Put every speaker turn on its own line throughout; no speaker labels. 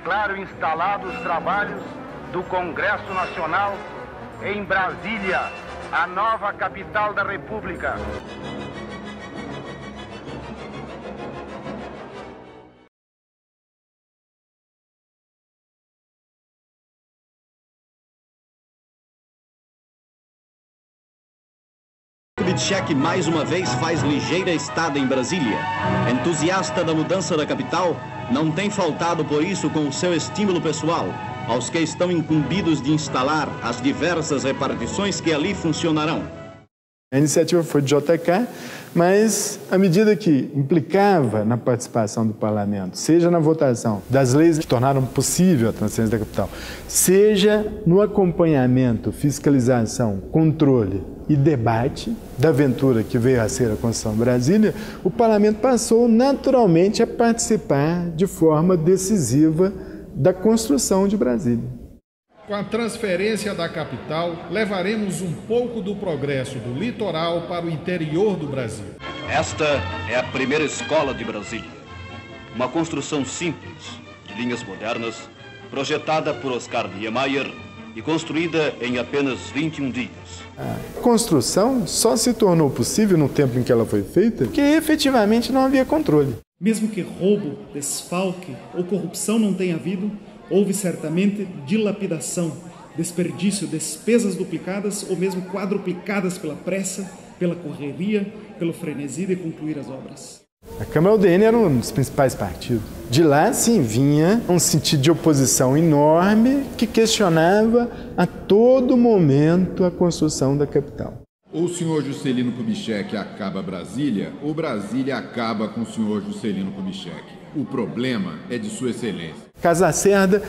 declaro instalados os trabalhos do Congresso Nacional em Brasília, a nova capital da República.
Kubitschek mais uma vez faz ligeira estada em Brasília. Entusiasta da mudança da capital, não tem faltado por isso com o seu estímulo pessoal aos que estão incumbidos de instalar as diversas repartições que ali funcionarão.
A iniciativa foi de JK, mas à medida que implicava na participação do parlamento, seja na votação das leis que tornaram possível a transferência da capital, seja no acompanhamento, fiscalização, controle e debate da aventura que veio a ser a Constituição de Brasília, o parlamento passou naturalmente a participar de forma decisiva da construção de Brasília.
Com a transferência da capital, levaremos um pouco do progresso do litoral para o interior do Brasil.
Esta é a primeira escola de Brasília. Uma construção simples, de linhas modernas, projetada por Oscar Niemeyer e construída em apenas 21 dias.
A construção só se tornou possível no tempo em que ela foi feita porque efetivamente não havia controle.
Mesmo que roubo, desfalque ou corrupção não tenha havido, houve certamente dilapidação, desperdício, despesas duplicadas ou mesmo quadruplicadas pela pressa, pela correria, pelo frenesi de concluir as obras.
A Câmara UDN era um dos principais partidos. De lá, sim, vinha um sentido de oposição enorme que questionava a todo momento a construção da capital.
Ou o senhor Juscelino Kubitschek acaba Brasília, ou Brasília acaba com o senhor Juscelino Kubitschek. O problema é de sua excelência.
Casacerda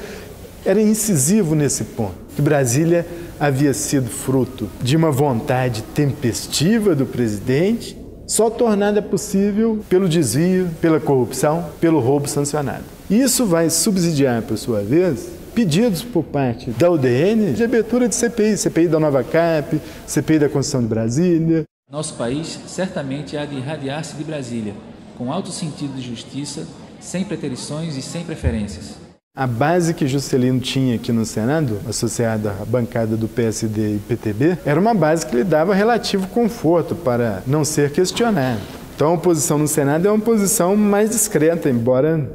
era incisivo nesse ponto, que Brasília havia sido fruto de uma vontade tempestiva do presidente, só tornada possível pelo desvio, pela corrupção, pelo roubo sancionado. Isso vai subsidiar, por sua vez, pedidos por parte da UDN de abertura de CPI, CPI da Nova Cap, CPI da Constituição de Brasília.
Nosso país certamente há de irradiar-se de Brasília, com alto sentido de justiça, sem preterições e sem preferências.
A base que Juscelino tinha aqui no Senado, associada à bancada do PSD e PTB, era uma base que lhe dava relativo conforto para não ser questionado. Então a oposição no Senado é uma posição mais discreta, embora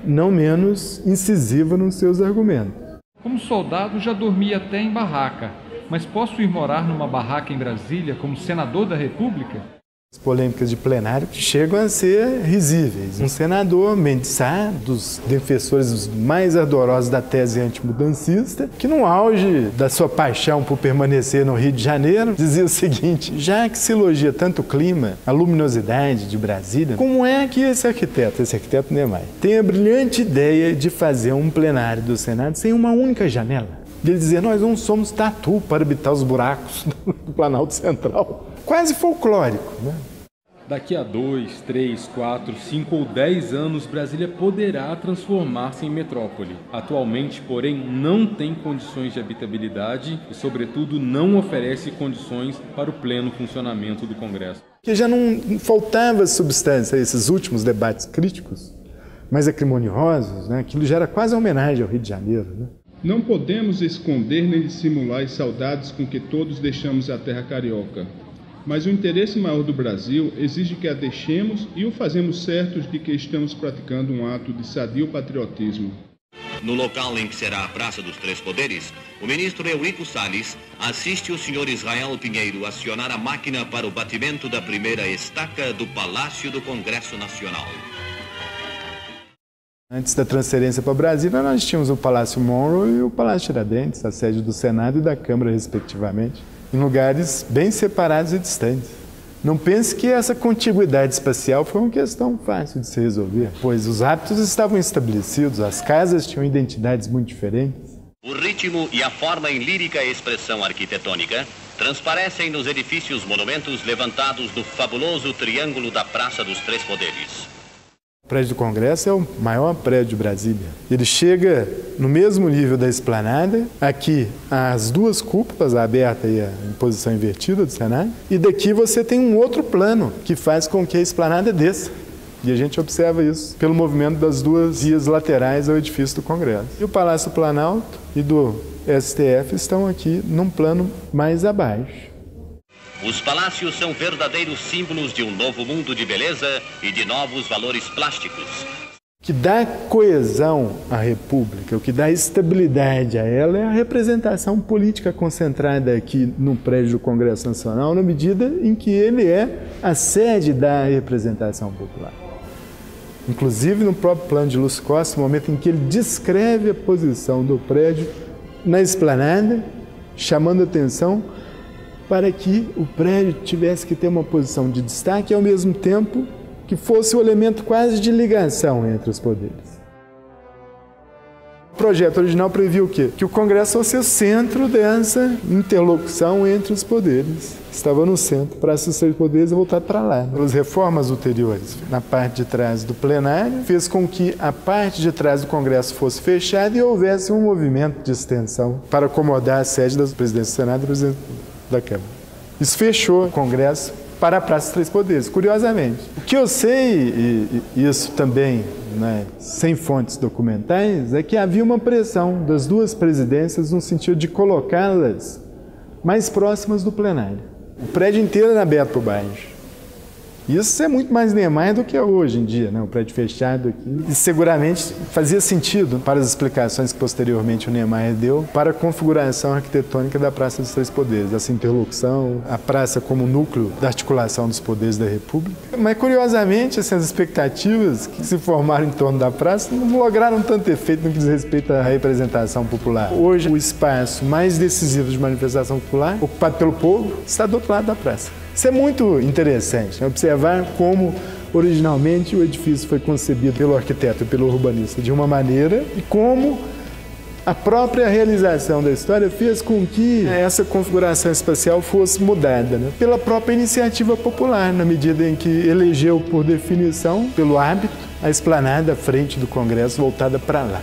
não menos incisiva nos seus argumentos.
Como soldado já dormi até em barraca, mas posso ir morar numa barraca em Brasília como senador da República?
As polêmicas de plenário chegam a ser risíveis. Um senador, Mendes Sá, dos defensores mais ardorosos da tese antimudancista, que no auge da sua paixão por permanecer no Rio de Janeiro, dizia o seguinte: já que se elogia tanto o clima, a luminosidade de Brasília, como é que esse arquiteto Niemeyer, tem a brilhante ideia de fazer um plenário do Senado sem uma única janela? Ele dizia: nós não somos tatu para habitar os buracos do Planalto Central. Quase folclórico, né?
Daqui a 2, 3, 4, 5 ou 10 anos, Brasília poderá transformar-se em metrópole. Atualmente, porém, não tem condições de habitabilidade e, sobretudo, não oferece condições para o pleno funcionamento do Congresso.
Que já não faltava substância a esses últimos debates críticos, mais acrimoniosos, né? Aquilo já era quase uma homenagem ao Rio de Janeiro, né?
Não podemos esconder nem dissimular as saudades com que todos deixamos a terra carioca. Mas o interesse maior do Brasil exige que a deixemos e o fazemos certos de que estamos praticando um ato de sadio patriotismo.
No local em que será a Praça dos Três Poderes, o ministro Eurico Salles assiste o senhor Israel Pinheiro acionar a máquina para o batimento da primeira estaca do Palácio do Congresso Nacional.
Antes da transferência para Brasília, nós tínhamos o Palácio Monroe e o Palácio Tiradentes, a sede do Senado e da Câmara, respectivamente, em lugares bem separados e distantes. Não pense que essa contiguidade espacial foi uma questão fácil de se resolver, pois os hábitos estavam estabelecidos, as casas tinham identidades muito diferentes.
O ritmo e a forma em lírica expressão arquitetônica transparecem nos edifícios monumentos levantados do fabuloso triângulo da Praça dos Três Poderes.
O prédio do Congresso é o maior prédio de Brasília. Ele chega no mesmo nível da esplanada, aqui as duas cúpulas, a aberta e a em posição invertida do Senado, e daqui você tem um outro plano que faz com que a esplanada desça. E a gente observa isso pelo movimento das duas vias laterais ao edifício do Congresso. E o Palácio do Planalto e do STF estão aqui num plano mais abaixo.
Os palácios são verdadeiros símbolos de um novo mundo de beleza e de novos valores plásticos.
O que dá coesão à República, o que dá estabilidade a ela é a representação política concentrada aqui no prédio do Congresso Nacional, na medida em que ele é a sede da representação popular. Inclusive no próprio plano de Lúcio Costa, no momento em que ele descreve a posição do prédio na esplanada, chamando atenção para que o prédio tivesse que ter uma posição de destaque e, ao mesmo tempo, que fosse o elemento quase de ligação entre os poderes. O projeto original previa o quê? Que o Congresso fosse o centro dessa interlocução entre os poderes. Estava no centro, para esses três poderes voltar para lá. As reformas ulteriores, na parte de trás do plenário, fez com que a parte de trás do Congresso fosse fechada e houvesse um movimento de extensão para acomodar a sede da presidência do Senado e da presidência da Câmara. Isso fechou o Congresso para a Praça dos Três Poderes, curiosamente. O que eu sei, e isso também, né, sem fontes documentais, é que havia uma pressão das duas presidências no sentido de colocá-las mais próximas do plenário. O prédio inteiro era aberto por baixo. Isso é muito mais Niemeyer do que é hoje em dia, né? O prédio fechado aqui. E seguramente fazia sentido para as explicações que posteriormente o Niemeyer deu para a configuração arquitetônica da Praça dos Três Poderes, essa interlocução, a praça como núcleo da articulação dos poderes da República. Mas, curiosamente, essas expectativas que se formaram em torno da praça não lograram tanto efeito no que diz respeito à representação popular. Hoje, o espaço mais decisivo de manifestação popular, ocupado pelo povo, está do outro lado da praça. Isso é muito interessante, né? Observar como originalmente o edifício foi concebido pelo arquiteto e pelo urbanista de uma maneira e como a própria realização da história fez com que essa configuração espacial fosse mudada, né? Pela própria iniciativa popular, na medida em que elegeu por definição, pelo hábito, a esplanada à frente do Congresso voltada para lá.